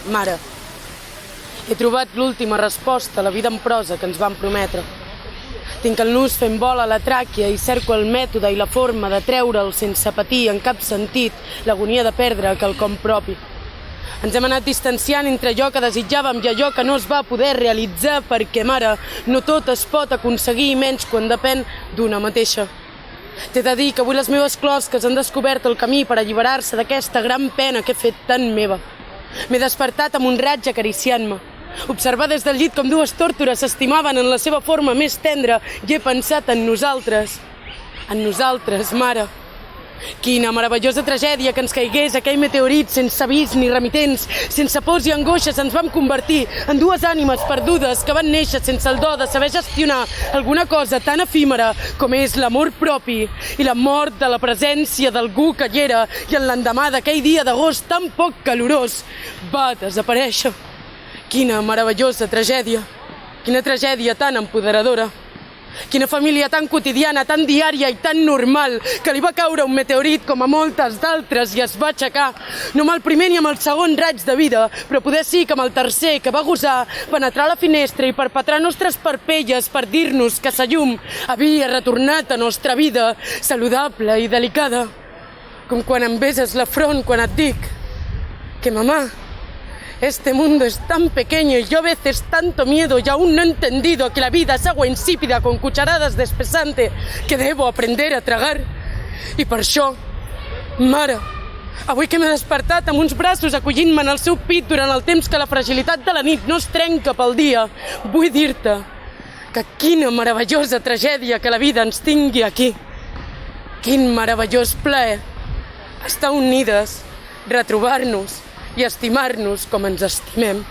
Mare, he trobat l'última resposta a la vida en prosa que ens van prometre. Tinc el nus fent vol a la tràquea i cerco el mètode i la forma de treure'l sense patir en cap sentit l'agonia de perdre quelcom propi. Ens hem anat distanciant entre allò que desitjàvem i allò que no es va poder realitzar perquè, mare, no tot es pot aconseguir menys quan depèn d'una mateixa. T'he de dir que avui les meves closques han descobert el camí per alliberar-se d'aquesta gran pena que he fet tan meva. M'he despertat amb un raig acariciant-me. Observar des del llit com dues tórtores s'estimaven en la seva forma més tendra i he pensat en nosaltres. En nosaltres, mare. Quina meravellosa tragèdia que ens caigués aquell meteorit sense avís ni remitents, sense pors i angoixes ens vam convertir en dues ànimes perdudes que van néixer sense el do de saber gestionar alguna cosa tan efímera com és l'amor propi i la mort de la presència d'algú que hi era i en l'endemà d'aquell dia d'agost tan poc calorós va desaparèixer. Quina meravellosa tragèdia, quina tragèdia tan empoderadora. Quina família tan quotidiana, tan diària i tan normal, que li va caure un meteorit com a moltes d'altres i es va aixecar. No amb el primer ni amb el segon raig de vida, però poder sí que amb el tercer, que va gosar penetrar a la finestra i perpetrar nostres parpelles per dir-nos que sa llum havia retornat a nostra vida, saludable i delicada. Com quan em beses la front quan et dic que, mamá, este mundo es tan pequeño y yo a veces tanto miedo y aún no he entendido que la vida es agua insípida con cucharadas de espesante que debo aprender a tragar. I per això, mare, avui que m'he despertat amb uns braços acollint-me en el seu pit durant el temps que la fragilitat de la nit no es trenca pel dia, vull dir-te que quina meravellosa tragèdia que la vida ens tingui aquí. Quin meravellós plaer estar unides, retrobar-nos i estimar-nos com ens estimem.